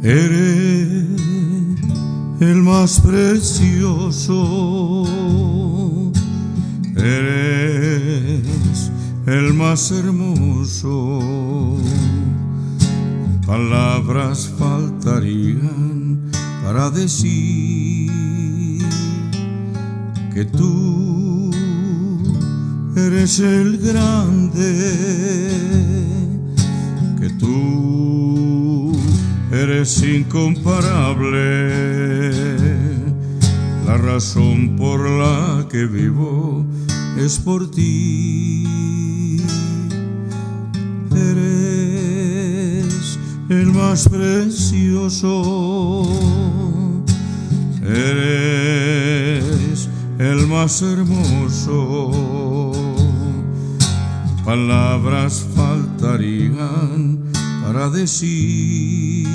Eres el más precioso, eres el más hermoso. Palabras faltarían para decir que tú eres el grande, que tú eres incomparable. La razón por la que vivo es por ti. Eres el más precioso, eres el más hermoso. Palabras faltarían para decir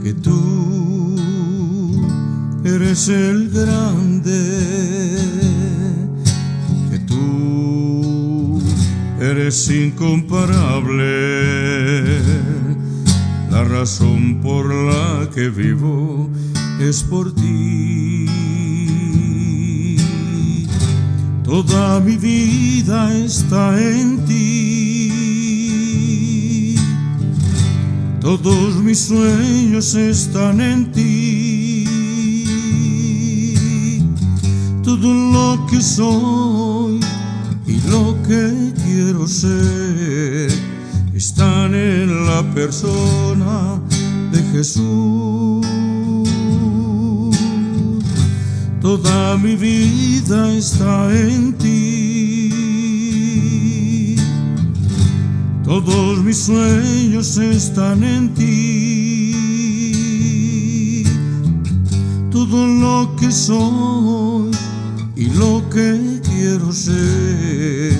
que tú eres el grande, que tú eres incomparable. La razón por la que vivo es por ti. Toda mi vida está en ti, todos mis sueños están en ti, todo lo que soy y lo que quiero ser están en la persona de Jesús. Toda mi vida está en ti, todos mis sueños están en ti, todo lo que soy y lo que quiero ser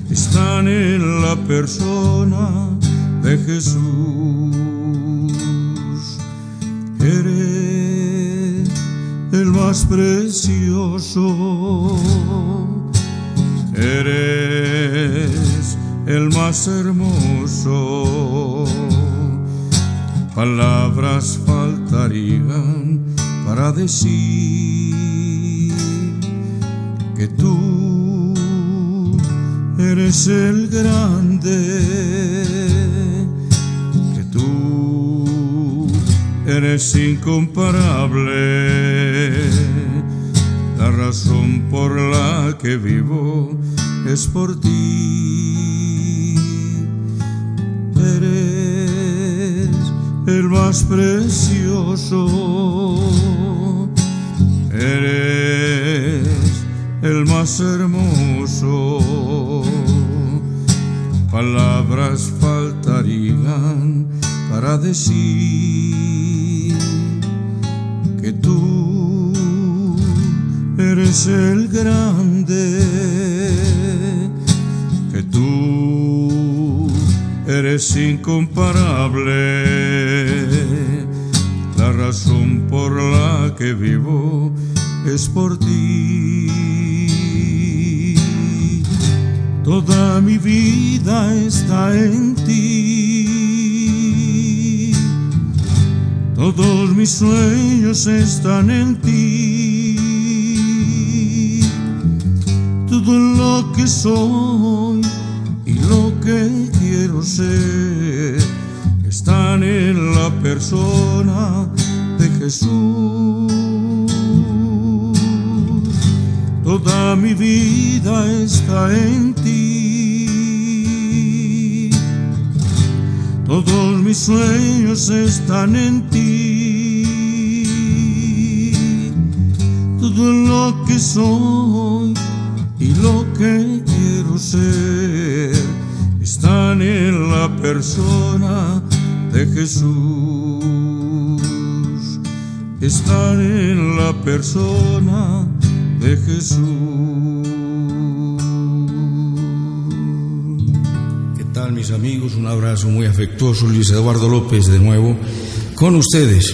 están en la persona de Jesús. Eres el más precioso, eres el más hermoso. Palabras faltarían para decir que tú eres el grande, que tú eres incomparable. La razón por la que vivo es por ti. Eres el más precioso, eres el más hermoso. Palabras faltarían para decir que tú eres el grande, que tú eres incomparable. La razón por la que vivo es por ti. Toda mi vida está en ti, todos mis sueños están en ti, todo lo que soy y lo que quiero ser están en la persona de Jesús. Toda mi vida está en ti, todos mis sueños están en ti, todo lo que soy y lo que quiero ser están en la persona de Jesús, están en la persona de Jesús. ¿Qué tal, mis amigos? Un abrazo muy afectuoso. Luis Eduardo López de nuevo con ustedes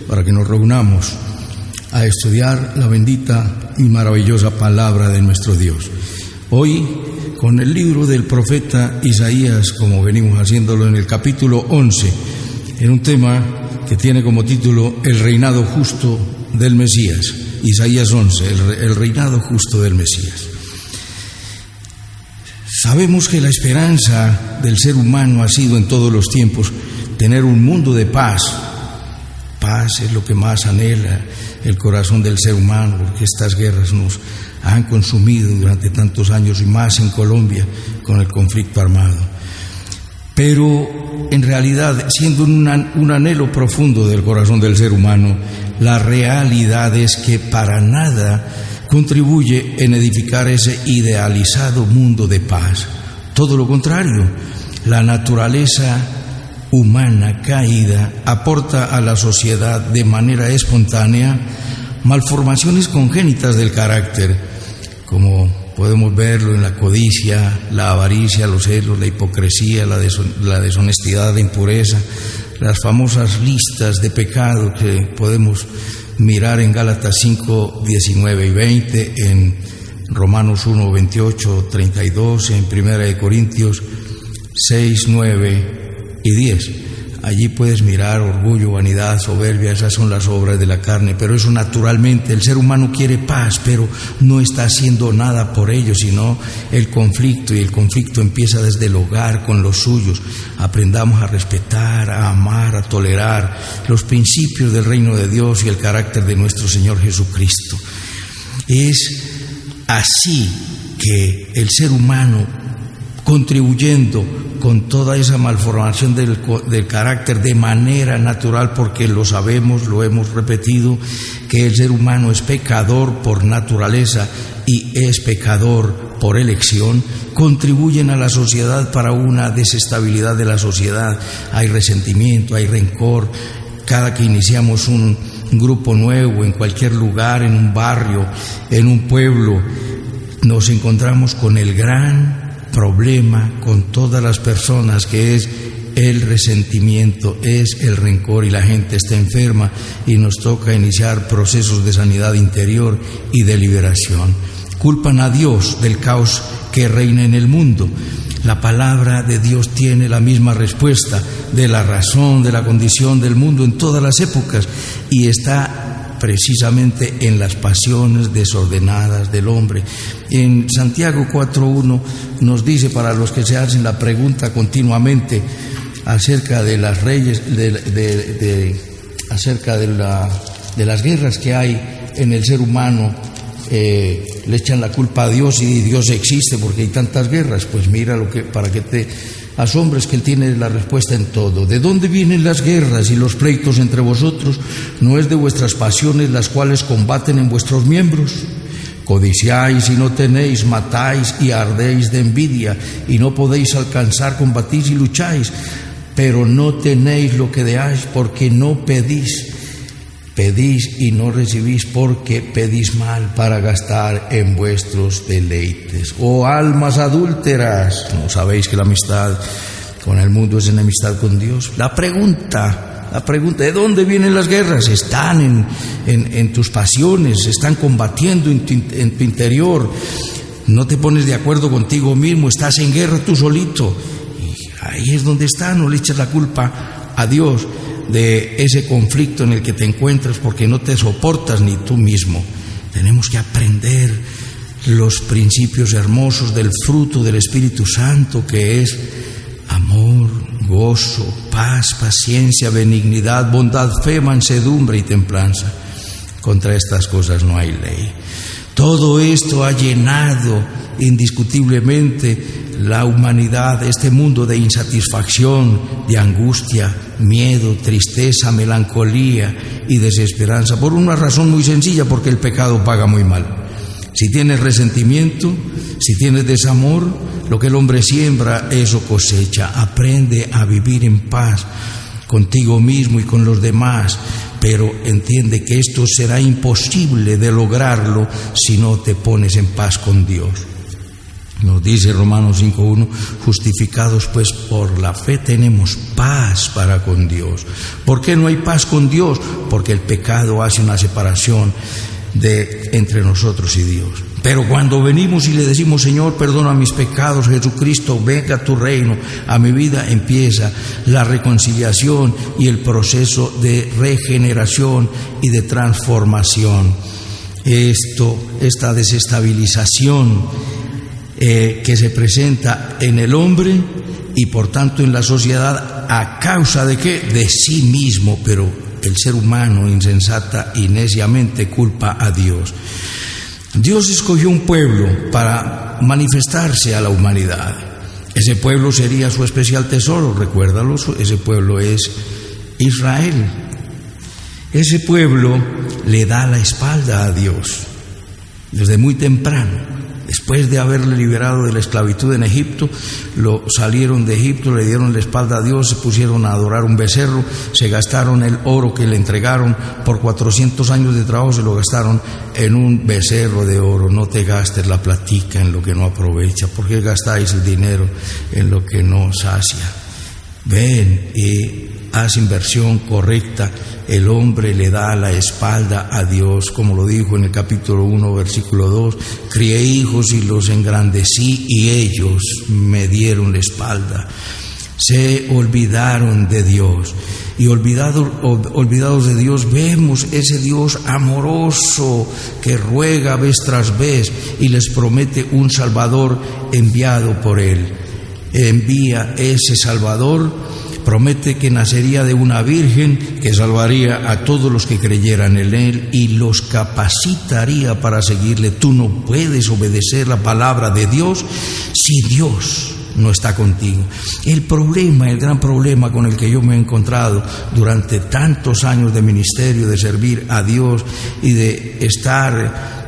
para que nos reunamos a estudiar la bendita y maravillosa palabra de nuestro Dios. Hoy con el libro del profeta Isaías, como venimos haciéndolo en el capítulo 11, en un tema que tiene como título El reinado justo del Mesías. Isaías 11, el reinado justo del Mesías. Sabemos que la esperanza del ser humano ha sido en todos los tiempos tener un mundo de paz. Paz es lo que más anhela el corazón del ser humano, porque estas guerras nos han consumido durante tantos años, y más en Colombia con el conflicto armado. Pero en realidad, siendo un anhelo profundo del corazón del ser humano, la realidad es que para nada contribuye en edificar ese idealizado mundo de paz. Todo lo contrario, la naturaleza humana caída aporta a la sociedad de manera espontánea malformaciones congénitas del carácter, como podemos verlo en la codicia, la avaricia, los celos, la hipocresía, la deshonestidad, la impureza, las famosas listas de pecado que podemos mirar en Gálatas 5, 19 y 20, en Romanos 1, 28, 32, en 1 Corintios 6, 9 y 10. Allí puedes mirar orgullo, vanidad, soberbia, esas son las obras de la carne, pero eso naturalmente, el ser humano quiere paz, pero no está haciendo nada por ello, sino el conflicto, y el conflicto empieza desde el hogar con los suyos. Aprendamos a respetar, a amar, a tolerar los principios del reino de Dios y el carácter de nuestro Señor Jesucristo. Es así que el ser humano, contribuyendo con toda esa malformación del carácter de manera natural, porque lo sabemos, lo hemos repetido, que el ser humano es pecador por naturaleza y es pecador por elección, contribuyen a la sociedad para una desestabilidad de la sociedad. Hay resentimiento, hay rencor. Cada que iniciamos un grupo nuevo en cualquier lugar, en un barrio, en un pueblo, nos encontramos con el gran problema con todas las personas, que es el resentimiento, es el rencor, y la gente está enferma y nos toca iniciar procesos de sanidad interior y de liberación. Culpan a Dios del caos que reina en el mundo. La palabra de Dios tiene la misma respuesta de la razón, de la condición del mundo en todas las épocas, y está precisamente en las pasiones desordenadas del hombre. En Santiago 4:1 nos dice, para los que se hacen la pregunta continuamente acerca de las reyes, acerca de las guerras que hay en el ser humano, le echan la culpa a Dios y Dios existe porque hay tantas guerras. Pues mira, para que te asombres, que Él tiene la respuesta en todo. ¿De dónde vienen las guerras y los pleitos entre vosotros? ¿No es de vuestras pasiones las cuales combaten en vuestros miembros? Codiciáis y no tenéis, matáis y ardéis de envidia, y no podéis alcanzar, combatís y lucháis, pero no tenéis lo que deáis, porque no pedís. Pedís y no recibís, porque pedís mal para gastar en vuestros deleites. ¡Oh almas adúlteras! ¿No sabéis que la amistad con el mundo es enemistad con Dios? La pregunta, ¿de dónde vienen las guerras? Están en tus pasiones, están combatiendo en tu interior. No te pones de acuerdo contigo mismo, estás en guerra tú solito. Y ahí es donde está, no le echas la culpa a Dios de ese conflicto en el que te encuentras, porque no te soportas ni tú mismo. Tenemos que aprender los principios hermosos del fruto del Espíritu Santo, que es amor, gozo, paz, paciencia, benignidad, bondad, fe, mansedumbre y templanza. Contra estas cosas no hay ley. Todo esto ha llenado indiscutiblemente la humanidad, este mundo de insatisfacción, de angustia, miedo, tristeza, melancolía y desesperanza, por una razón muy sencilla: porque el pecado paga muy mal. Si tienes resentimiento, si tienes desamor, lo que el hombre siembra, eso cosecha. Aprende a vivir en paz contigo mismo y con los demás, pero entiende que esto será imposible de lograrlo si no te pones en paz con Dios. Nos dice Romanos 5:1, justificados pues por la fe tenemos paz para con Dios. ¿Por qué no hay paz con Dios? Porque el pecado hace una separación entre nosotros y Dios. Pero cuando venimos y le decimos, Señor, perdona mis pecados, Jesucristo, venga a tu reino, a mi vida, empieza la reconciliación y el proceso de regeneración y de transformación. Esta desestabilización que se presenta en el hombre y por tanto en la sociedad, ¿a causa de qué? De sí mismo, pero el ser humano insensata y neciamente culpa a Dios. Dios escogió un pueblo para manifestarse a la humanidad. Ese pueblo sería su especial tesoro, recuérdalo, ese pueblo es Israel. Ese pueblo le da la espalda a Dios desde muy temprano. Después de haberle liberado de la esclavitud en Egipto, salieron de Egipto, le dieron la espalda a Dios, se pusieron a adorar un becerro, se gastaron el oro que le entregaron por 400 años de trabajo, se lo gastaron en un becerro de oro. No te gastes la platica en lo que no aprovecha. ¿Por qué gastáis el dinero en lo que no sacia? Ven y haz inversión correcta. El hombre le da la espalda a Dios, como lo dijo en el capítulo 1, versículo 2, crié hijos y los engrandecí y ellos me dieron la espalda. Se olvidaron de Dios y olvidados de Dios vemos ese Dios amoroso que ruega vez tras vez y les promete un Salvador enviado por Él. Envía ese Salvador, promete que nacería de una virgen que salvaría a todos los que creyeran en Él y los capacitaría para seguirle. Tú no puedes obedecer la palabra de Dios si Dios no está contigo. El gran problema con el que yo me he encontrado durante tantos años de ministerio, de servir a Dios y de estar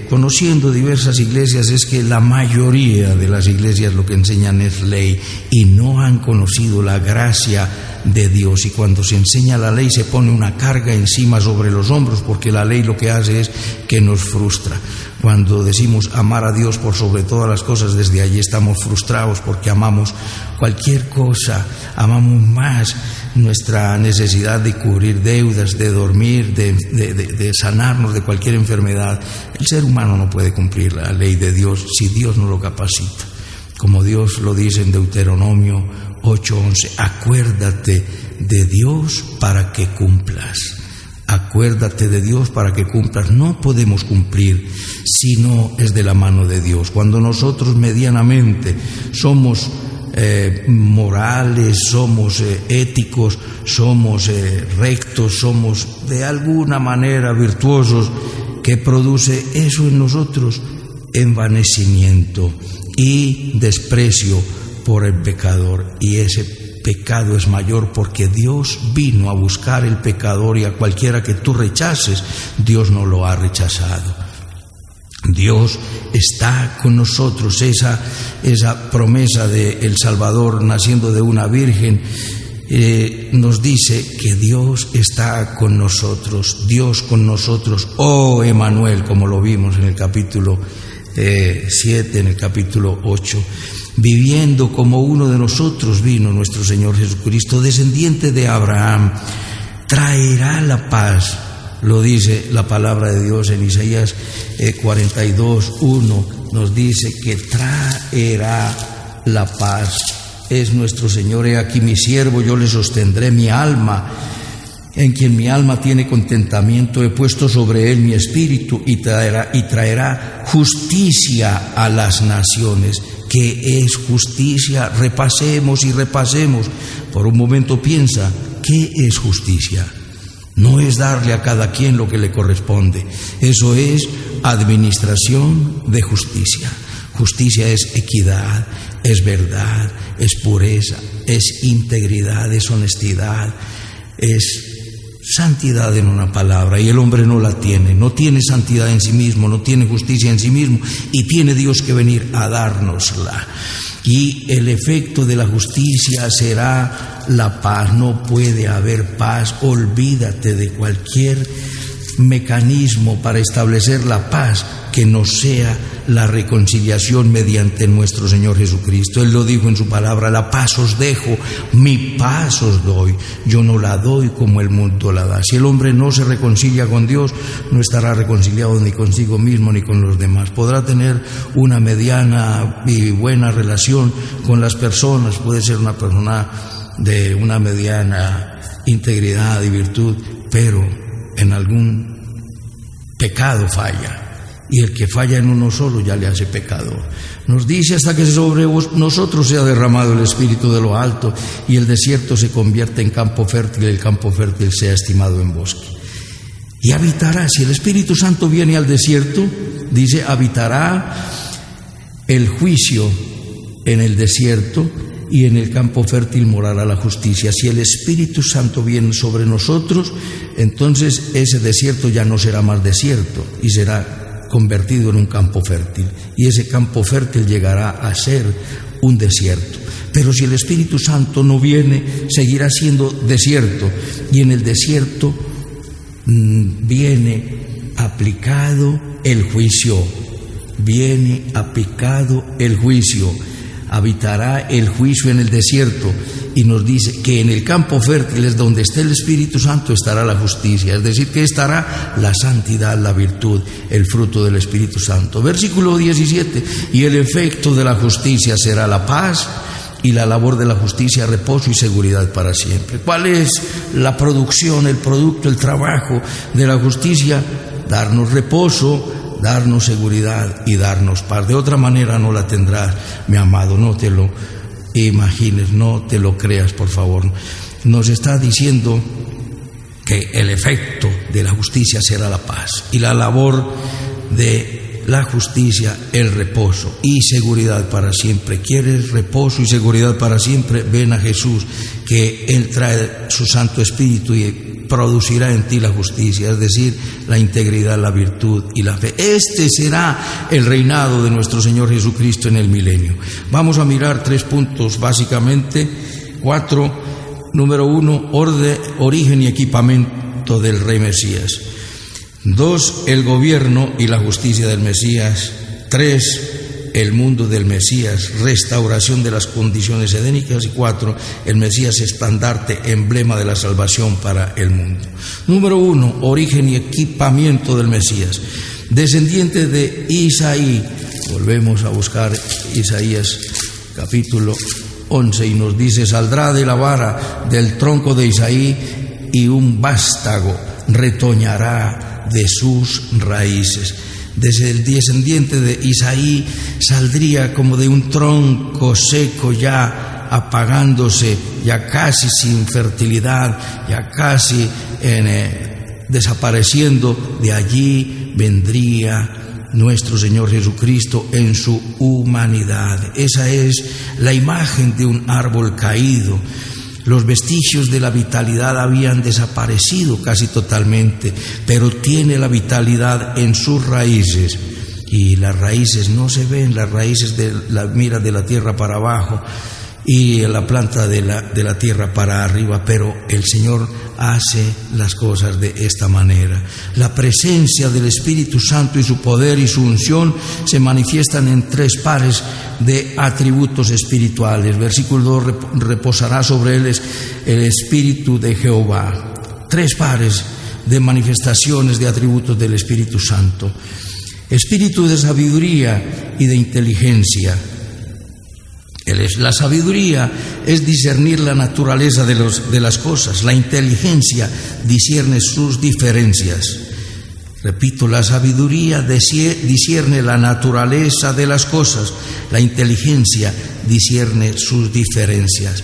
conociendo diversas iglesias, es que la mayoría de las iglesias lo que enseñan es ley y no han conocido la gracia de Dios. Y cuando se enseña la ley se pone una carga encima sobre los hombros, porque la ley lo que hace es que nos frustra. Cuando decimos amar a Dios por sobre todas las cosas, desde allí estamos frustrados porque amamos cualquier cosa, amamos más nuestra necesidad de cubrir deudas, de dormir, de sanarnos de cualquier enfermedad. El ser humano no puede cumplir la ley de Dios si Dios no lo capacita. Como Dios lo dice en Deuteronomio 8:11, acuérdate de Dios para que cumplas. Acuérdate de Dios para que cumplas. No podemos cumplir si no es de la mano de Dios. Cuando nosotros medianamente somos morales, somos éticos, somos rectos, somos de alguna manera virtuosos, ¿qué produce eso en nosotros? Envanecimiento y desprecio por el pecador. Y ese pecado es mayor porque Dios vino a buscar el pecador, y a cualquiera que tú rechaces, Dios no lo ha rechazado. Dios está con nosotros. Esa promesa del Salvador naciendo de una virgen nos dice que Dios está con nosotros, Dios con nosotros, oh Emanuel, como lo vimos en el capítulo 7, en el capítulo 8. Viviendo como uno de nosotros vino nuestro Señor Jesucristo, descendiente de Abraham, traerá la paz. Lo dice la palabra de Dios en Isaías 42:1, nos dice que traerá la paz. Es nuestro Señor. He aquí mi siervo, yo le sostendré mi alma, en quien mi alma tiene contentamiento. He puesto sobre él mi espíritu y traerá justicia a las naciones. ¿Qué es justicia? Repasemos y repasemos. Por un momento piensa, ¿qué es justicia? No es darle a cada quien lo que le corresponde. Eso es administración de justicia. Justicia es equidad, es verdad, es pureza, es integridad, es honestidad, es santidad en una palabra. Y el hombre no la tiene, no tiene santidad en sí mismo, no tiene justicia en sí mismo, y tiene Dios que venir a dárnosla. Y el efecto de la justicia será la paz. No puede haber paz. Olvídate de cualquier mecanismo para establecer la paz que no sea la reconciliación mediante nuestro Señor Jesucristo. Él lo dijo en su palabra: la paz os dejo, mi paz os doy, yo no la doy como el mundo la da. Si el hombre no se reconcilia con Dios, no estará reconciliado ni consigo mismo ni con los demás. Podrá tener una mediana y buena relación con las personas, puede ser una persona de una mediana integridad y virtud, pero en algún pecado falla. Y el que falla en uno solo ya le hace pecador. Nos dice: hasta que sobre nosotros sea derramado el Espíritu de lo alto y el desierto se convierta en campo fértil y el campo fértil sea estimado en bosque. Y habitará, si el Espíritu Santo viene al desierto, dice, habitará el juicio en el desierto y en el campo fértil morará la justicia. Si el Espíritu Santo viene sobre nosotros, entonces ese desierto ya no será más desierto y será convertido en un campo fértil, y ese campo fértil llegará a ser un desierto. Pero si el Espíritu Santo no viene, seguirá siendo desierto, y en el desierto viene aplicado el juicio, habitará el juicio en el desierto. Y nos dice que en el campo fértil es donde esté el Espíritu Santo estará la justicia, es decir, que estará la santidad, la virtud, el fruto del Espíritu Santo. Versículo 17: y el efecto de la justicia será la paz, y la labor de la justicia reposo y seguridad para siempre. ¿Cuál es la producción, el producto, el trabajo de la justicia? Darnos reposo, darnos seguridad y darnos paz. De otra manera no la tendrás, mi amado, no te lo imagines, no te lo creas, por favor. Nos está diciendo que el efecto de la justicia será la paz, y la labor de la justicia el reposo y seguridad para siempre. ¿Quieres reposo y seguridad para siempre? Ven a Jesús, que Él trae su Santo Espíritu y producirá en ti la justicia, es decir, la integridad, la virtud y la fe. Este será el reinado de nuestro Señor Jesucristo en el milenio. Vamos a mirar 3 puntos, básicamente 4. Número 1, origen y equipamiento del Rey Mesías. 2, el gobierno y la justicia del Mesías. 3, el mundo del Mesías, restauración de las condiciones edénicas. Y 4, el Mesías estandarte, emblema de la salvación para el mundo. Número 1, origen y equipamiento del Mesías. Descendiente de Isaí. Volvemos a buscar Isaías capítulo 11 y nos dice: saldrá de la vara del tronco de Isaí y un vástago retoñará de sus raíces. Desde el descendiente de Isaí saldría como de un tronco seco, ya apagándose, ya casi sin fertilidad, ya casi desapareciendo. De allí vendría nuestro Señor Jesucristo en su humanidad. Esa es la imagen de un árbol caído. Los vestigios de la vitalidad habían desaparecido casi totalmente, pero tiene la vitalidad en sus raíces. Y las raíces no se ven, las raíces mira de la tierra para abajo y la planta de la tierra para arriba, pero el Señor hace las cosas de esta manera. La presencia del Espíritu Santo y su poder y su unción se manifiestan en 3 pares de atributos espirituales. Versículo 2, reposará sobre él el Espíritu de Jehová. 3 pares de manifestaciones de atributos del Espíritu Santo. Espíritu de sabiduría y de inteligencia. La sabiduría es discernir la naturaleza de las cosas. La inteligencia discierne sus diferencias. Repito, la sabiduría discierne la naturaleza de las cosas. La inteligencia discierne sus diferencias.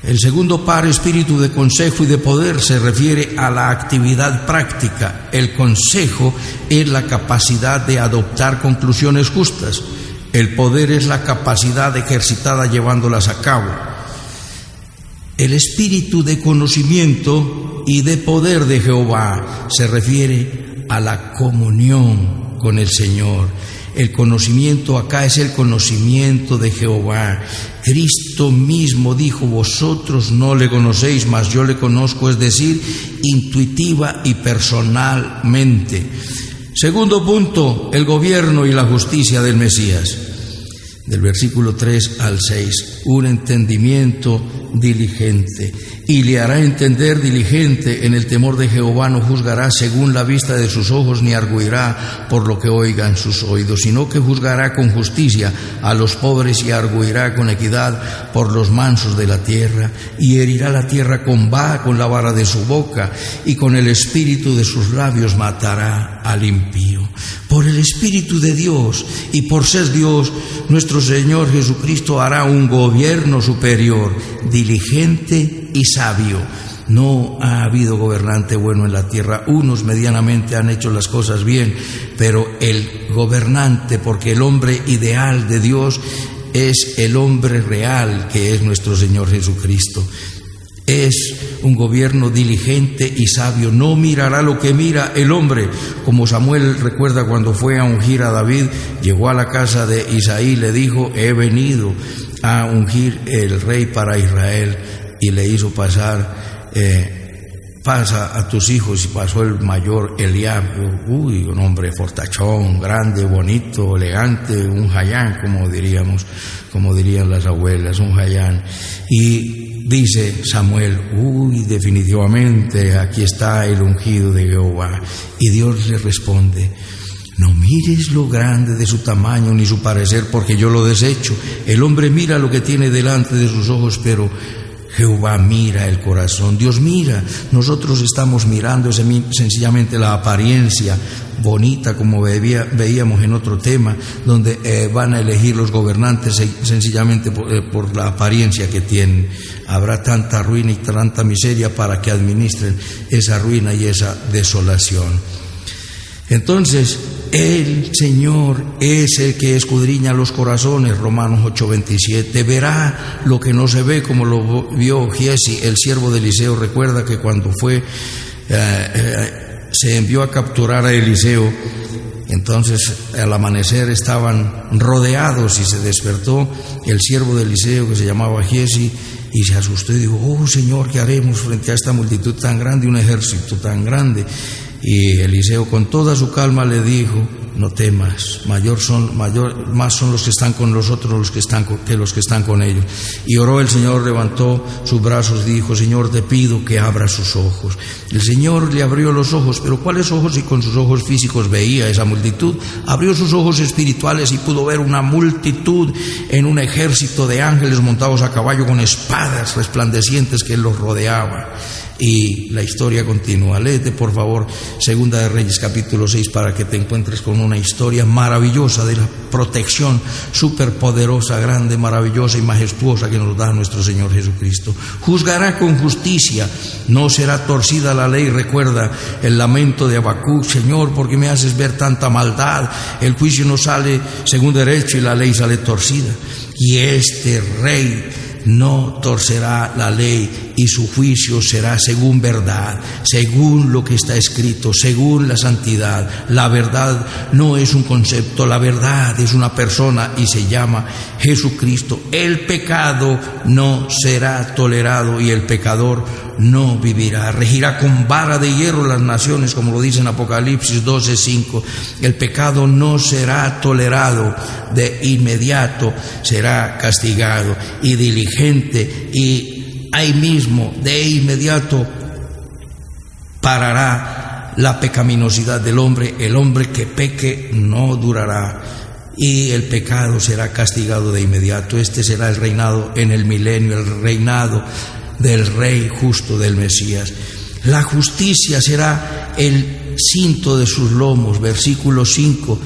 El segundo par, espíritu de consejo y de poder, se refiere a la actividad práctica. El consejo es la capacidad de adoptar conclusiones justas. El poder es la capacidad ejercitada llevándolas a cabo. El espíritu de conocimiento y de poder de Jehová se refiere a la comunión con el Señor. El conocimiento acá es el conocimiento de Jehová. Cristo mismo dijo: vosotros no le conocéis, mas yo le conozco, es decir, intuitiva y personalmente. Segundo punto, el gobierno y la justicia del Mesías. Del versículo 3 al 6, un entendimiento diligente. Y le hará entender diligente, en el temor de Jehová no juzgará según la vista de sus ojos, ni arguirá por lo que oigan sus oídos, sino que juzgará con justicia a los pobres y arguirá con equidad por los mansos de la tierra, y herirá la tierra con la vara de su boca, y con el espíritu de sus labios matará al impío. Por el Espíritu de Dios y por ser Dios, nuestro Señor Jesucristo hará un gobierno superior, diligente y sabio. No ha habido gobernante bueno en la tierra. Unos medianamente han hecho las cosas bien, pero el gobernante, porque el hombre ideal de Dios es el hombre real, que es nuestro Señor Jesucristo. Es un gobierno diligente y sabio. No mirará lo que mira el hombre. Como Samuel recuerda cuando fue a ungir a David, llegó a la casa de Isaí, le dijo: he venido a ungir el rey para Israel. Y le hizo pasar, pasa a tus hijos. Y pasó el mayor Eliab, un hombre fortachón, grande, bonito, elegante, un jayán, como dirían las abuelas, un jayán. Y dice Samuel: definitivamente aquí está el ungido de Jehová. Y Dios le responde: no mires lo grande de su tamaño ni su parecer, porque yo lo desecho. El hombre mira lo que tiene delante de sus ojos, pero Jehová mira el corazón. Dios mira. Nosotros estamos mirando sencillamente la apariencia bonita, como veíamos en otro tema, donde van a elegir los gobernantes sencillamente por la apariencia que tienen. Habrá tanta ruina y tanta miseria para que administren esa ruina y esa desolación. Entonces, el Señor es el que escudriña los corazones, Romanos 8:27. Verá lo que no se ve, como lo vio Giesi, el siervo de Eliseo. Recuerda que cuando se envió a capturar a Eliseo, entonces al amanecer estaban rodeados, y se despertó el siervo de Eliseo, que se llamaba Giesi, y se asustó y dijo: Señor, ¿qué haremos frente a esta multitud tan grande, un ejército tan grande? Y Eliseo, con toda su calma, le dijo: no temas, más son los que están con nosotros que los que están con ellos. Y oró el Señor, levantó sus brazos y dijo: Señor, te pido que abra sus ojos. El Señor le abrió los ojos, pero ¿cuáles ojos? Si con sus ojos físicos veía esa multitud, abrió sus ojos espirituales y pudo ver una multitud en un ejército de ángeles montados a caballo con espadas resplandecientes que los rodeaban. Y la historia continúa. Léete por favor Segunda de Reyes capítulo 6 para que te encuentres con una historia maravillosa de la protección superpoderosa, grande, maravillosa y majestuosa que nos da nuestro Señor Jesucristo. Juzgará con justicia, no será torcida la ley. Recuerda el lamento de Habacuc: Señor, ¿por qué me haces ver tanta maldad? El juicio no sale según derecho y la ley sale torcida. Y este rey no torcerá la ley, y su juicio será según verdad, según lo que está escrito, según la santidad. La verdad no es un concepto, la verdad es una persona y se llama Jesucristo. El pecado no será tolerado y el pecador no vivirá. Regirá con vara de hierro las naciones, como lo dice en Apocalipsis 12:5. El pecado no será tolerado, de inmediato será castigado, y diligente, y ahí mismo, de inmediato, parará la pecaminosidad del hombre. El hombre que peque no durará, y el pecado será castigado de inmediato. Este será el reinado en el milenio, el reinado del Rey justo, del Mesías. La justicia será el cinto de sus lomos, versículo 5.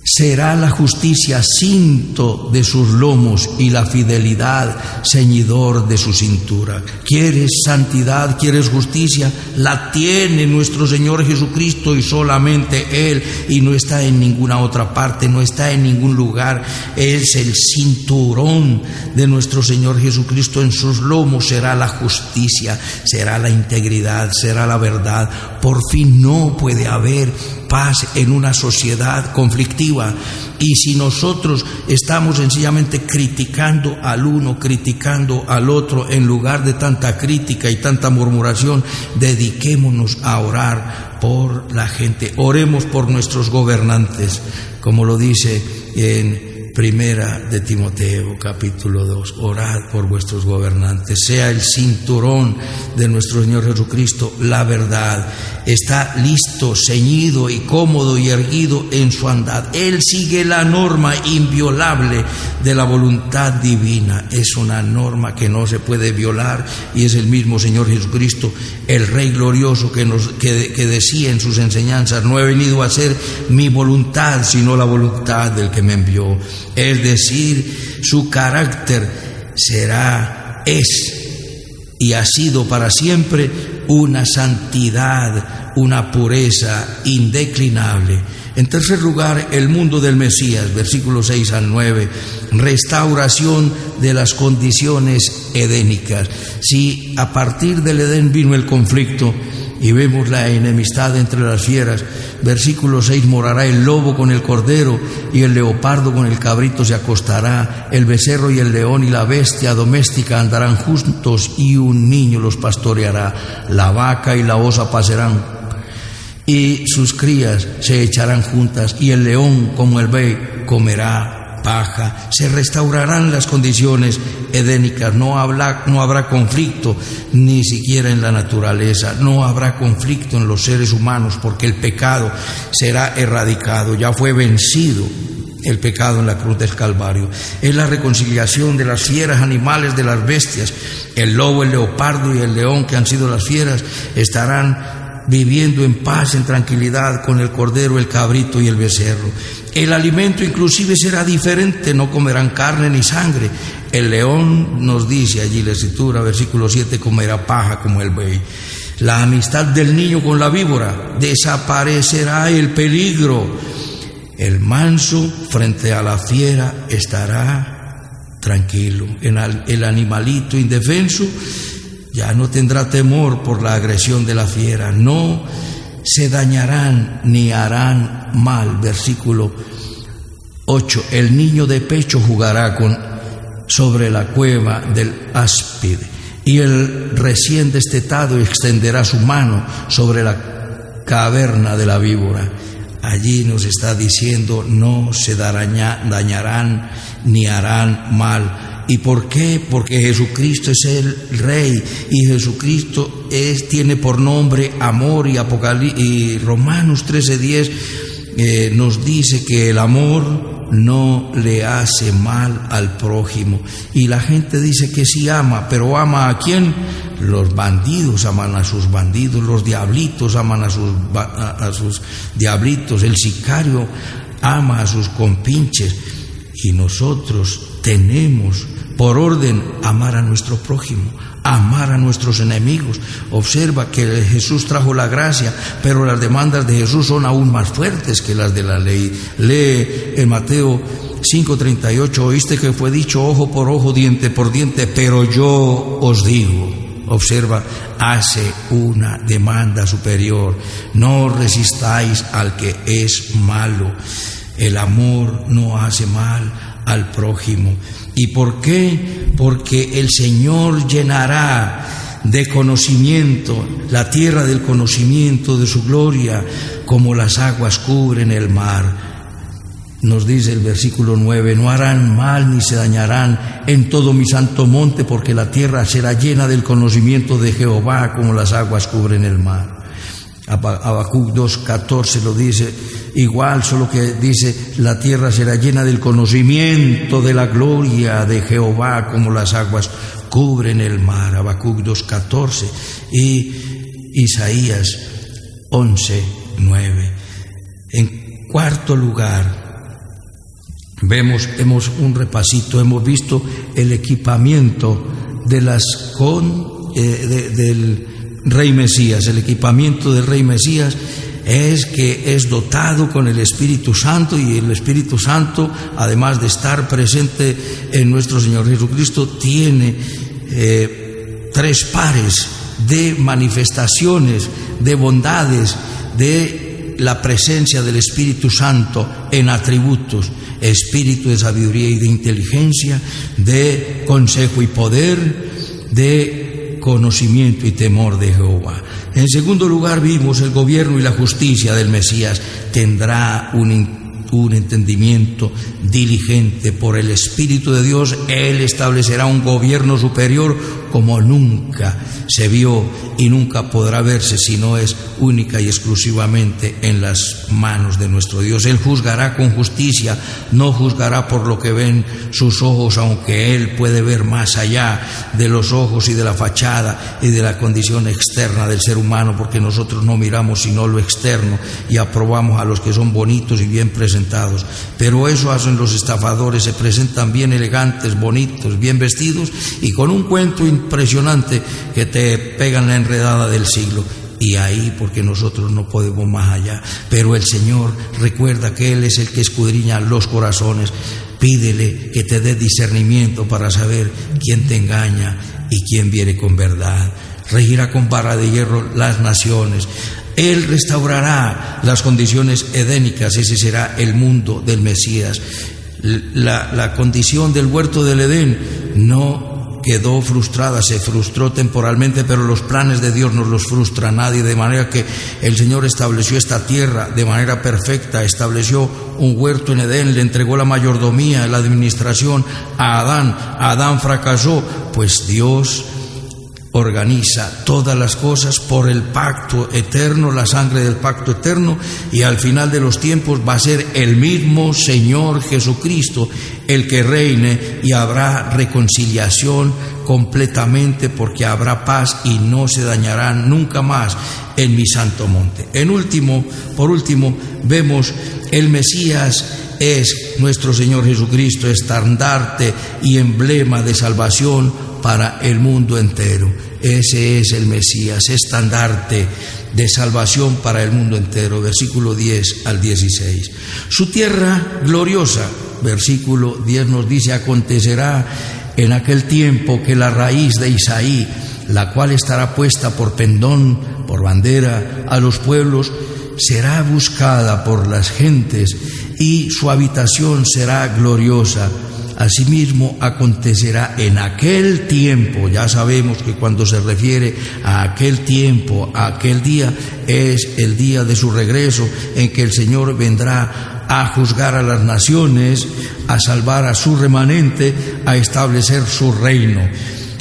Será la justicia cinto de sus lomos y la fidelidad ceñidor de su cintura. ¿Quieres santidad? ¿Quieres justicia? La tiene nuestro Señor Jesucristo, y solamente Él, y no está en ninguna otra parte, no está en ningún lugar. Es el cinturón de nuestro Señor Jesucristo. En sus lomos será la justicia, será la integridad, será la verdad. Por fin no puede haber paz en una sociedad conflictiva. Y si nosotros estamos sencillamente criticando al uno, criticando al otro, en lugar de tanta crítica y tanta murmuración, dediquémonos a orar por la gente. Oremos por nuestros gobernantes, como lo dice en Primera de Timoteo, capítulo 2. Orad por vuestros gobernantes. Sea el cinturón de nuestro Señor Jesucristo la verdad. Está listo, ceñido y cómodo y erguido en su andad. Él sigue la norma inviolable de la voluntad divina. Es una norma que no se puede violar, y es el mismo Señor Jesucristo, el Rey glorioso, que decía en sus enseñanzas: no he venido a hacer mi voluntad, sino la voluntad del que me envió. Es decir, su carácter es y ha sido para siempre una santidad, una pureza indeclinable. En tercer lugar, el mundo del Mesías, versículos 6 al 9, restauración de las condiciones edénicas. Si a partir del Edén vino el conflicto y vemos la enemistad entre las fieras, versículo 6, morará el lobo con el cordero y el leopardo con el cabrito se acostará, el becerro y el león y la bestia doméstica andarán juntos y un niño los pastoreará, la vaca y la osa pasarán y sus crías se echarán juntas, y el león como el buey comerá paja. Se restaurarán las condiciones edénicas. No habrá conflicto ni siquiera en la naturaleza, no habrá conflicto en los seres humanos, porque el pecado será erradicado. Ya fue vencido el pecado en la cruz del Calvario. Es la reconciliación de las fieras animales de las bestias. El lobo, el leopardo y el león, que han sido las fieras, estarán viviendo en paz, en tranquilidad con el cordero, el cabrito y el becerro. El alimento inclusive será diferente, no comerán carne ni sangre. El león, nos dice allí la Escritura, versículo 7, comerá paja como el buey. La amistad del niño con la víbora, desaparecerá el peligro. El manso frente a la fiera estará tranquilo. El animalito indefenso ya no tendrá temor por la agresión de la fiera, no se dañarán ni harán mal. Versículo 8, el niño de pecho jugará sobre la cueva del áspide, y el recién destetado extenderá su mano sobre la caverna de la víbora. Allí nos está diciendo: no se dañarán ni harán mal. ¿Y por qué? Porque Jesucristo es el Rey, y Jesucristo tiene por nombre amor, y Romanos 13:10 nos dice que el amor no le hace mal al prójimo. Y la gente dice que sí ama, pero ¿ama a quién? Los bandidos aman a sus bandidos, los diablitos aman a sus diablitos, el sicario ama a sus compinches, y nosotros tenemos por orden amar a nuestro prójimo, amar a nuestros enemigos. Observa que Jesús trajo la gracia, pero las demandas de Jesús son aún más fuertes que las de la ley. Lee en Mateo 5:38, oíste que fue dicho ojo por ojo, diente por diente, pero yo os digo. Observa, hace una demanda superior: no resistáis al que es malo. El amor no hace mal al prójimo. ¿Y por qué? Porque el Señor llenará de conocimiento la tierra del conocimiento de su gloria, como las aguas cubren el mar. Nos dice el versículo 9: no harán mal ni se dañarán en todo mi santo monte, porque la tierra será llena del conocimiento de Jehová, como las aguas cubren el mar. Habacuc 2:14 lo dice igual, solo que dice: la tierra será llena del conocimiento de la gloria de Jehová, como las aguas cubren el mar. Habacuc 2:14. Y Isaías 11:9. En cuarto lugar, vemos un repasito, hemos visto el equipamiento del Rey Mesías. El equipamiento del Rey Mesías es que es dotado con el Espíritu Santo, y el Espíritu Santo, además de estar presente en nuestro Señor Jesucristo, tiene 3 pares de manifestaciones, de bondades, de la presencia del Espíritu Santo en atributos: espíritu de sabiduría y de inteligencia, de consejo y poder, de conocimiento y temor de Jehová. En segundo lugar, vimos el gobierno y la justicia del Mesías. Tendrá un entendimiento diligente por el Espíritu de Dios. Él establecerá un gobierno superior como nunca se vio y nunca podrá verse si no es única y exclusivamente en las manos de nuestro Dios. Él juzgará con justicia, no juzgará por lo que ven sus ojos, aunque Él puede ver más allá de los ojos y de la fachada y de la condición externa del ser humano, porque nosotros no miramos sino lo externo y aprobamos a los que son bonitos y bien presentados. Pero eso hacen los estafadores: se presentan bien elegantes, bonitos, bien vestidos y con un cuento impresionante que te pegan la enredada del siglo. Y ahí, porque nosotros no podemos más allá. Pero el Señor recuerda que Él es el que escudriña los corazones. Pídele que te dé discernimiento para saber quién te engaña y quién viene con verdad. Regirá con vara de hierro las naciones. Él restaurará las condiciones edénicas. Ese será el mundo del Mesías. La condición del huerto del Edén no quedó frustrada, se frustró temporalmente, pero los planes de Dios no los frustra nadie, de manera que el Señor estableció esta tierra de manera perfecta, estableció un huerto en Edén, le entregó la mayordomía, la administración a Adán. Adán fracasó, pues Dios organiza todas las cosas por el pacto eterno, la sangre del pacto eterno, y al final de los tiempos va a ser el mismo Señor Jesucristo el que reine, y habrá reconciliación completamente, porque habrá paz y no se dañarán nunca más en mi santo monte. Por último, vemos el Mesías es nuestro Señor Jesucristo, estandarte y emblema de salvación para el mundo entero. Ese es el Mesías, estandarte de salvación para el mundo entero. Versículo 10 al 16. Su tierra gloriosa, versículo 10 nos dice: acontecerá en aquel tiempo que la raíz de Isaí, la cual estará puesta por pendón, por bandera a los pueblos, será buscada por las gentes, y su habitación será gloriosa. Asimismo acontecerá en aquel tiempo. Ya sabemos que cuando se refiere a aquel tiempo, a aquel día, es el día de su regreso, en que el Señor vendrá a juzgar a las naciones, a salvar a su remanente, a establecer su reino.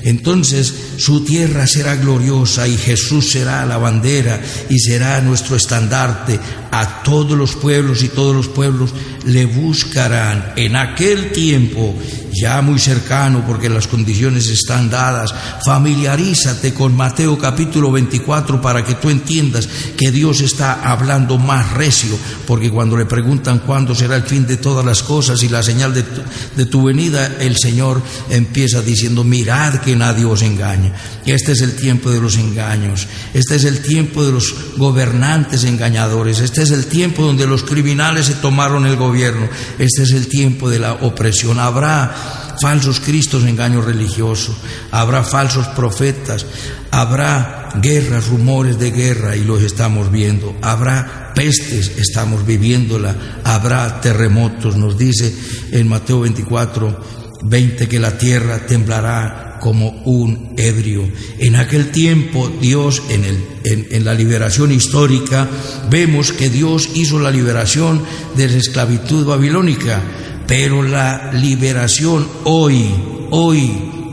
Entonces su tierra será gloriosa y Jesús será la bandera y será nuestro estandarte. A todos los pueblos, y todos los pueblos le buscarán. En aquel tiempo, ya muy cercano, porque las condiciones están dadas. Familiarízate con Mateo capítulo 24 para que tú entiendas que Dios está hablando más recio, porque cuando le preguntan cuándo será el fin de todas las cosas y la señal de tu venida, el Señor empieza diciendo: mirad que nadie os engañe. Este es el tiempo de los engaños, este es el tiempo de los gobernantes engañadores, este es el tiempo donde los criminales se tomaron el gobierno, este es el tiempo de la opresión. Habrá falsos cristos, engaño religioso, habrá falsos profetas, habrá guerras, rumores de guerra, y los estamos viendo, habrá pestes, estamos viviéndola, habrá terremotos. Nos dice en Mateo 24:20 que la tierra temblará como un ebrio. En aquel tiempo Dios, en la liberación histórica, vemos que Dios hizo la liberación de la esclavitud babilónica, pero la liberación hoy,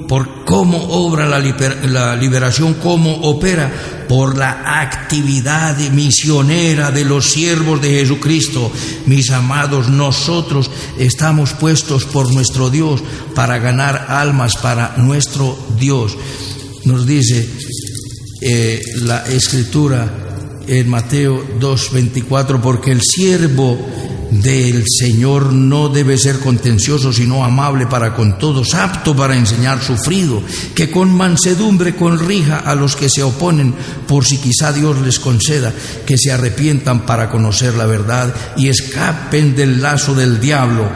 por cómo obra la liberación, cómo opera, por la actividad misionera de los siervos de Jesucristo. Mis amados, nosotros estamos puestos por nuestro Dios para ganar almas para nuestro Dios. Nos dice la Escritura en Mateo 2:24: porque el siervo del Señor no debe ser contencioso, sino amable para con todos, apto para enseñar, sufrido, que con mansedumbre corrija a los que se oponen, por si quizá Dios les conceda que se arrepientan para conocer la verdad y escapen del lazo del diablo,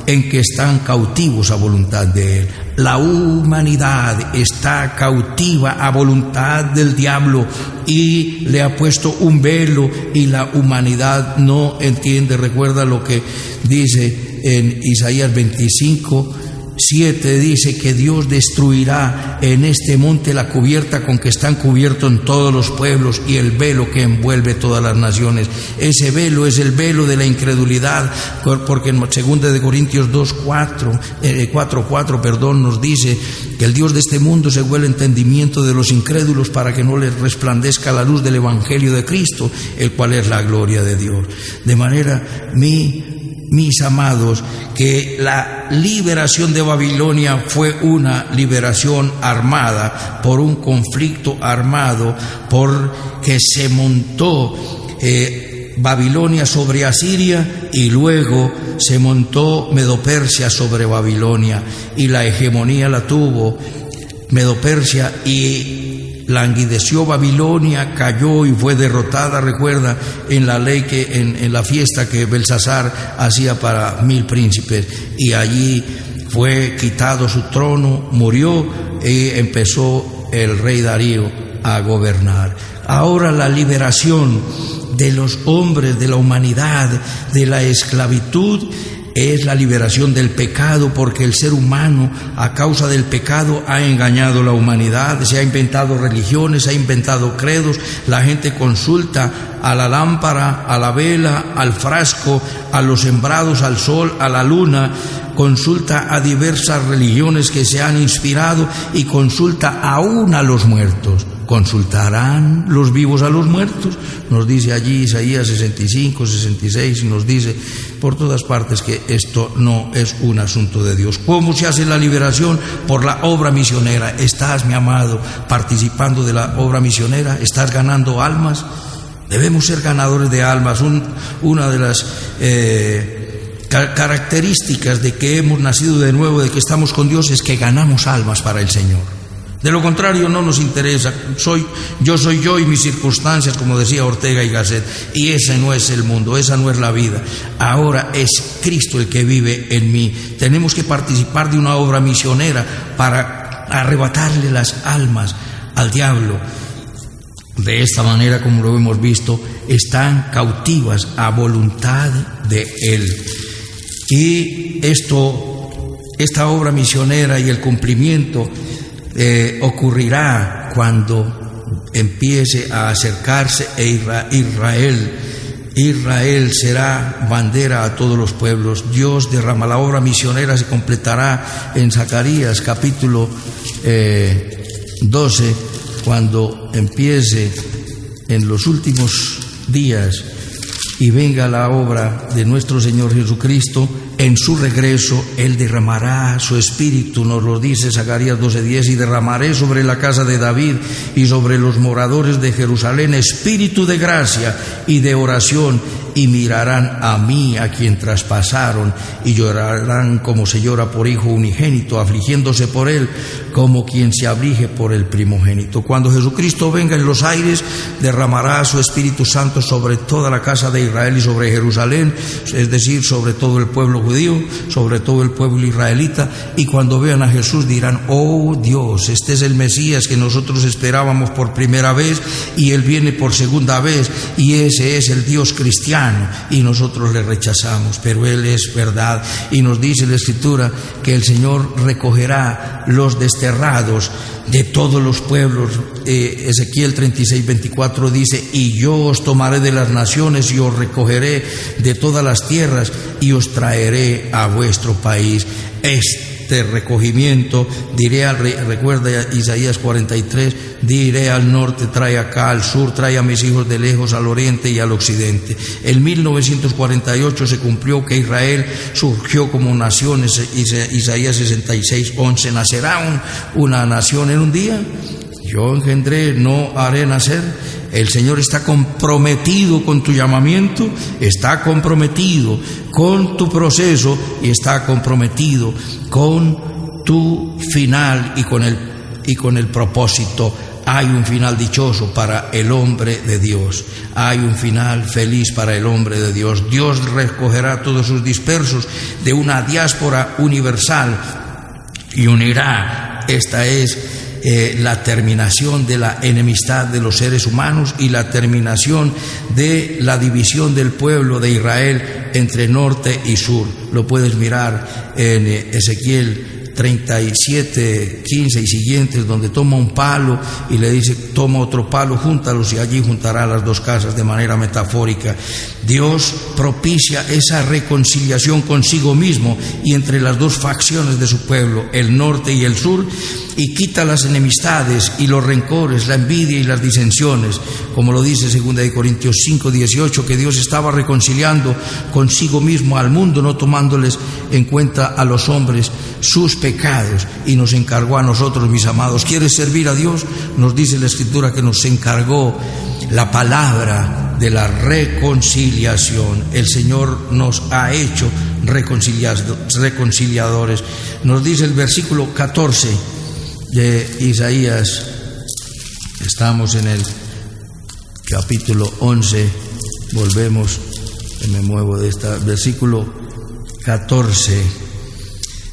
en que están cautivos a voluntad de él. La humanidad está cautiva a voluntad del diablo y le ha puesto un velo y la humanidad no entiende. Recuerda lo que dice en Isaías 25:7, dice que Dios destruirá en este monte la cubierta con que están cubiertos en todos los pueblos y el velo que envuelve todas las naciones. Ese velo es el velo de la incredulidad, porque en 2 Corintios 4:4 nos dice que el Dios de este mundo cegó el entendimiento de los incrédulos para que no les resplandezca la luz del Evangelio de Cristo, el cual es la gloria de Dios. De manera, mis amados, que la liberación de Babilonia fue una liberación armada, por un conflicto armado, porque se montó Babilonia sobre Asiria y luego se montó Medo-Persia sobre Babilonia, y la hegemonía la tuvo Medo-Persia y languideció Babilonia, cayó y fue derrotada. Recuerda en la ley en la fiesta que Belsasar hacía para 1000 príncipes, y allí fue quitado su trono, murió y empezó el rey Darío a gobernar. Ahora la liberación de los hombres, de la humanidad, de la esclavitud, es la liberación del pecado, porque el ser humano, a causa del pecado, ha engañado la humanidad. Se ha inventado religiones, se ha inventado credos. La gente consulta a la lámpara, a la vela, al frasco, a los sembrados, al sol, a la luna. Consulta a diversas religiones que se han inspirado y consulta aún a los muertos. ¿Consultarán los vivos a los muertos? Nos dice allí Isaías 65, 66, y nos dice por todas partes que esto no es un asunto de Dios. ¿Cómo se hace la liberación? Por la obra misionera. ¿Estás, mi amado, participando de la obra misionera? ¿Estás ganando almas? Debemos ser ganadores de almas. Una de las características de que hemos nacido de nuevo, de que estamos con Dios, es que ganamos almas para el Señor. De lo contrario, no nos interesa. Yo soy yo y mis circunstancias, como decía Ortega y Gasset, y ese no es el mundo, esa no es la vida. Ahora es Cristo el que vive en mí. Tenemos que participar de una obra misionera para arrebatarle las almas al diablo. De esta manera, como lo hemos visto, están cautivas a voluntad de Él. Y esta obra misionera y el cumplimiento ocurrirá cuando empiece a acercarse Israel será bandera a todos los pueblos. Dios derrama. La obra misionera se completará en Zacarías capítulo 12, cuando empiece en los últimos días y venga la obra de nuestro Señor Jesucristo. En su regreso, Él derramará su espíritu, nos lo dice Zacarías 12:10, y derramaré sobre la casa de David y sobre los moradores de Jerusalén espíritu de gracia y de oración, y mirarán a mí, a quien traspasaron, y llorarán como se llora por hijo unigénito, afligiéndose por él como quien se aflige por el primogénito. Cuando Jesucristo venga en los aires, derramará su Espíritu Santo sobre toda la casa de Israel y sobre Jerusalén, es decir, sobre todo el pueblo judío, sobre todo el pueblo israelita, y cuando vean a Jesús dirán: oh Dios, este es el Mesías que nosotros esperábamos por primera vez, y Él viene por segunda vez, y ese es el Dios cristiano, y nosotros le rechazamos, pero Él es verdad. Y nos dice la Escritura que el Señor recogerá los desterrados de todos los pueblos. Ezequiel 36:24 dice: y yo os tomaré de las naciones y os recogeré de todas las tierras y os traeré a vuestro país. Este recogimiento, recuerda Isaías 43, diré al norte, trae acá, al sur, trae a mis hijos de lejos, al oriente y al occidente. En 1948 se cumplió que Israel surgió como nación. Isaías 66:11, nacerá una nación en un día. Yo engendré, no haré nacer. El Señor está comprometido con tu llamamiento, está comprometido con tu proceso y está comprometido con tu final y con el propósito. Hay un final dichoso para el hombre de Dios. Hay un final feliz para el hombre de Dios. Dios recogerá a todos sus dispersos de una diáspora universal y unirá. Esta es la terminación de la enemistad de los seres humanos y la terminación de la división del pueblo de Israel entre norte y sur. Lo puedes mirar en Ezequiel 37, 15 y siguientes, donde toma un palo y le dice: toma otro palo, júntalos, y allí juntará las dos casas, de manera metafórica. Dios propicia esa reconciliación consigo mismo y entre las dos facciones de su pueblo, el norte y el sur, y quita las enemistades y los rencores, la envidia y las disensiones, como lo dice 2 Corintios 5:18, que Dios estaba reconciliando consigo mismo al mundo, no tomándoles en cuenta a los hombres sus pecados, y nos encargó a nosotros, mis amados. ¿Quieres servir a Dios? Nos dice la Escritura que nos encargó la palabra de la reconciliación. El Señor nos ha hecho reconciliadores. Nos dice el versículo 14 de Isaías, estamos en el capítulo 11, volvemos, me muevo de esta, versículo 14.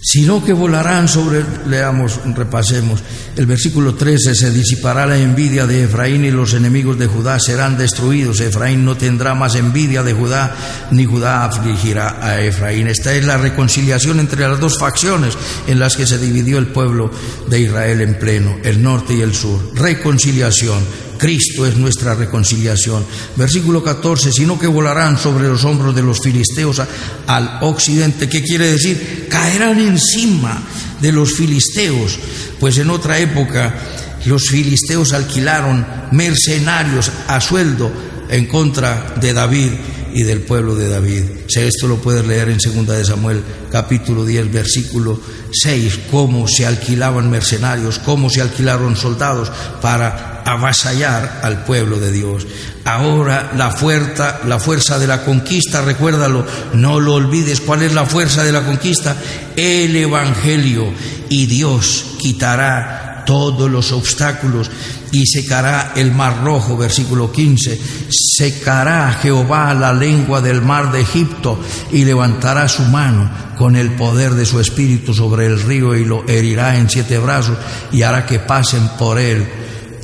Sino que volarán sobre, leamos, repasemos, el versículo 13, se disipará la envidia de Efraín y los enemigos de Judá serán destruidos. Efraín no tendrá más envidia de Judá, ni Judá afligirá a Efraín. Esta es la reconciliación entre las dos facciones en las que se dividió el pueblo de Israel en pleno, el norte y el sur. Reconciliación. Cristo es nuestra reconciliación. Versículo 14, sino que volarán sobre los hombros de los filisteos al occidente. ¿Qué quiere decir? Caerán encima de los filisteos, pues en otra época los filisteos alquilaron mercenarios a sueldo en contra de David y del pueblo de David. Esto lo puedes leer en 2 de Samuel capítulo 10 versículo 6, cómo se alquilaban mercenarios, cómo se alquilaron soldados para avasallar al pueblo de Dios. Ahora la fuerza de la conquista, recuérdalo, no lo olvides. ¿Cuál es la fuerza de la conquista? El Evangelio. Y Dios quitará todos los obstáculos y secará el mar rojo, versículo 15. Secará Jehová la lengua del mar de Egipto y levantará su mano con el poder de su espíritu sobre el río y lo herirá en 7 brazos y hará que pasen por él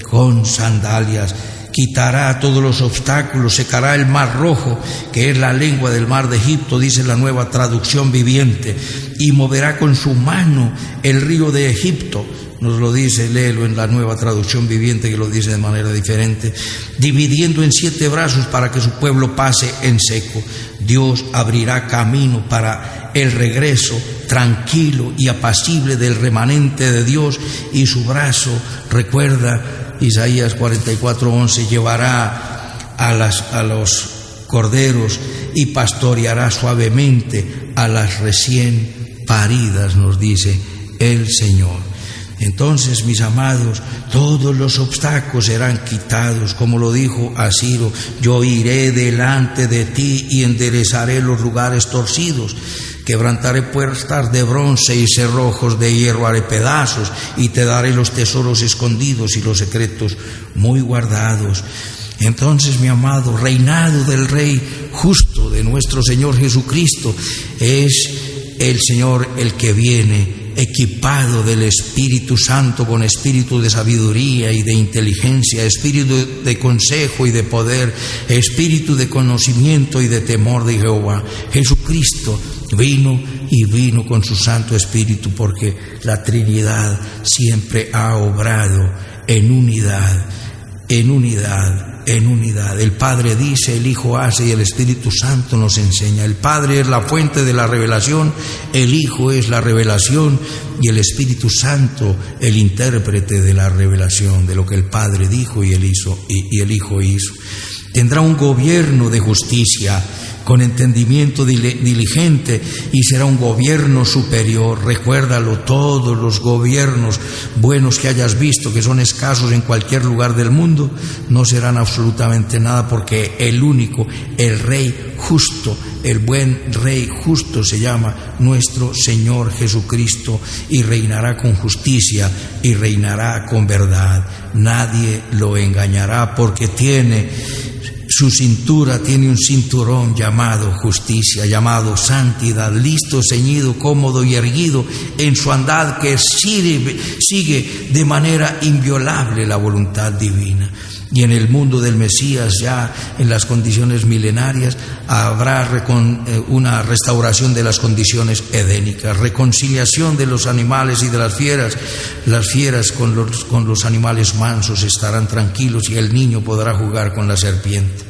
con sandalias. Quitará todos los obstáculos, secará el mar rojo, que es la lengua del mar de Egipto, dice la Nueva Traducción Viviente, y moverá con su mano el río de Egipto. Nos lo dice, léelo en la Nueva Traducción Viviente, que lo dice de manera diferente, dividiendo en 7 brazos para que su pueblo pase en seco. Dios abrirá camino para el regreso tranquilo y apacible del remanente de Dios, y su brazo, recuerda Isaías 44:11, llevará a los corderos y pastoreará suavemente a las recién paridas, nos dice el Señor. Entonces, mis amados, todos los obstáculos serán quitados, como lo dijo a Ciro: yo iré delante de ti y enderezaré los lugares torcidos. Quebrantaré puertas de bronce y cerrojos de hierro haré pedazos, y te daré los tesoros escondidos y los secretos muy guardados. Entonces, mi amado, reinado del Rey justo de nuestro Señor Jesucristo, es el Señor el que viene equipado del Espíritu Santo, con espíritu de sabiduría y de inteligencia, espíritu de consejo y de poder, espíritu de conocimiento y de temor de Jehová. Jesucristo vino con su Santo Espíritu, porque la Trinidad siempre ha obrado en unidad. El Padre dice, el Hijo hace y el Espíritu Santo nos enseña. El Padre es la fuente de la revelación, el Hijo es la revelación y el Espíritu Santo el intérprete de la revelación, de lo que el Padre dijo y el Hijo hizo. Tendrá un gobierno de justicia con entendimiento diligente, y será un gobierno superior. Recuérdalo, todos los gobiernos buenos que hayas visto, que son escasos en cualquier lugar del mundo, no serán absolutamente nada, porque el único, el Rey justo, el buen Rey justo se llama nuestro Señor Jesucristo, y reinará con justicia y reinará con verdad. Nadie lo engañará, porque tiene Su cintura tiene un cinturón llamado justicia, llamado santidad, listo, ceñido, cómodo y erguido en su andar, que sigue de manera inviolable la voluntad divina. Y en el mundo del Mesías, ya en las condiciones milenarias, habrá una restauración de las condiciones edénicas, reconciliación de los animales y de las fieras. Las fieras con los animales mansos estarán tranquilos y el niño podrá jugar con la serpiente.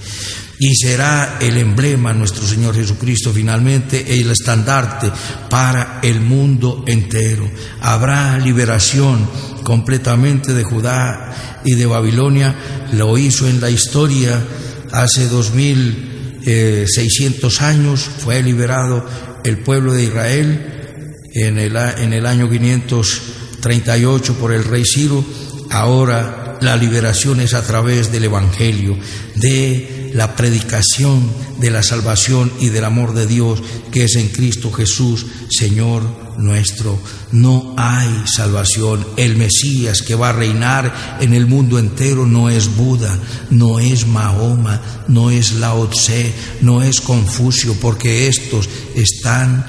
Y será el emblema nuestro Señor Jesucristo finalmente, el estandarte para el mundo entero. Habrá liberación completamente de Judá y de Babilonia. Lo hizo en la historia hace 2600 años. Fue liberado el pueblo de Israel en el año 538 por el rey Ciro. Ahora la liberación es a través del Evangelio, de la predicación de la salvación y del amor de Dios que es en Cristo Jesús, Señor nuestro. No hay salvación. El Mesías que va a reinar en el mundo entero no es Buda, no es Mahoma, no es Lao Tse, no es Confucio, porque estos están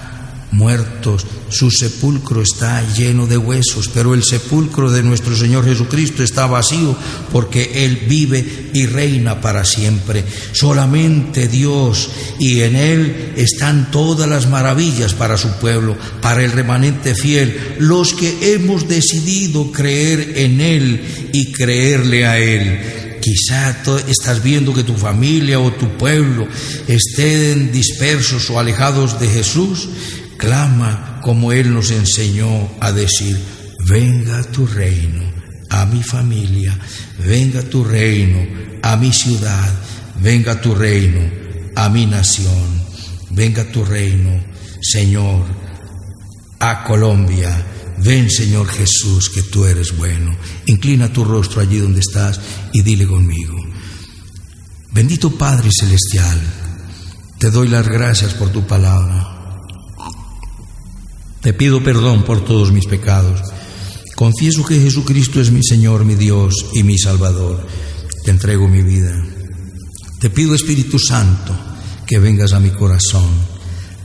muertos. Su sepulcro está lleno de huesos, pero el sepulcro de nuestro Señor Jesucristo está vacío, porque Él vive y reina para siempre. Solamente Dios, y en Él están todas las maravillas para su pueblo, para el remanente fiel, los que hemos decidido creer en Él y creerle a Él. Quizá estás viendo que tu familia o tu pueblo estén dispersos o alejados de Jesús. Clama como Él nos enseñó a decir: venga tu reino a mi familia, venga tu reino a mi ciudad, venga tu reino a mi nación, venga tu reino, Señor, a Colombia. Ven, Señor Jesús, que tú eres bueno. Inclina tu rostro allí donde estás y dile conmigo: bendito Padre Celestial, te doy las gracias por tu palabra. Te pido perdón por todos mis pecados. Confieso que Jesucristo es mi Señor, mi Dios y mi Salvador. Te entrego mi vida. Te pido, Espíritu Santo, que vengas a mi corazón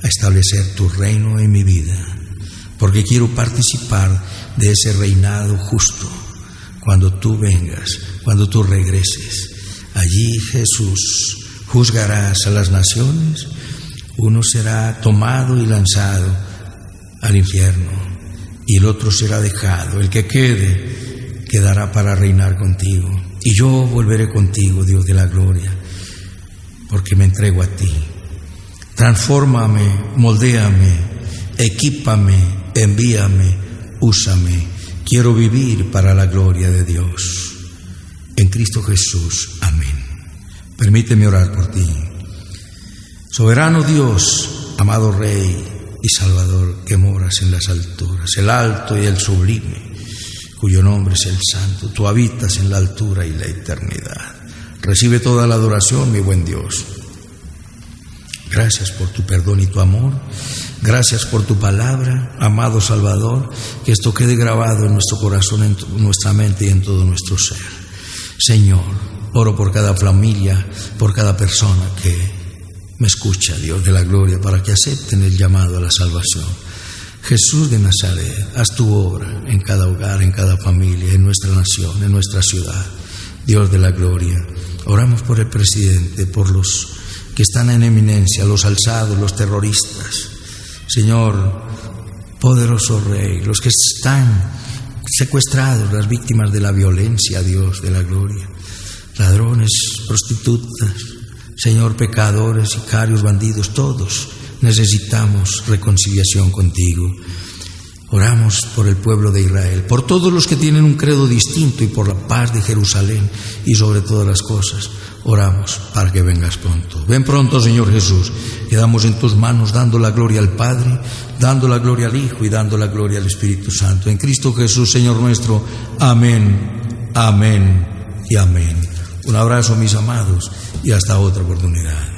a establecer tu reino en mi vida, porque quiero participar de ese reinado justo. Cuando tú vengas, cuando tú regreses, allí, Jesús, juzgarás a las naciones. Uno será tomado y lanzado al infierno, y el otro será dejado. El que quede, quedará para reinar contigo. Y yo volveré contigo, Dios de la gloria, porque me entrego a ti. Transfórmame, moldéame, equípame, envíame, úsame. Quiero vivir para la gloria de Dios. En Cristo Jesús. Amén. Permíteme orar por ti. Soberano Dios, amado Rey y Salvador, que moras en las alturas, el alto y el sublime, cuyo nombre es el Santo. Tú habitas en la altura y la eternidad. Recibe toda la adoración, mi buen Dios. Gracias por tu perdón y tu amor. Gracias por tu palabra, amado Salvador. Que esto quede grabado en nuestro corazón, en nuestra mente y en todo nuestro ser. Señor, oro por cada familia, por cada persona que me escucha, Dios de la gloria, para que acepten el llamado a la salvación. Jesús de Nazaret, haz tu obra en cada hogar, en cada familia, en nuestra nación, en nuestra ciudad. Dios de la gloria, oramos por el presidente, por los que están en eminencia, los alzados, los terroristas. Señor, poderoso Rey, los que están secuestrados, las víctimas de la violencia, Dios de la gloria, ladrones, prostitutas, Señor, pecadores, sicarios, bandidos, todos necesitamos reconciliación contigo. Oramos por el pueblo de Israel, por todos los que tienen un credo distinto y por la paz de Jerusalén, y sobre todas las cosas oramos para que vengas pronto. Ven pronto, Señor Jesús. Quedamos en tus manos, dando la gloria al Padre, dando la gloria al Hijo y dando la gloria al Espíritu Santo. En Cristo Jesús, Señor nuestro. Amén, amén y amén. Un abrazo, mis amados, y hasta otra oportunidad.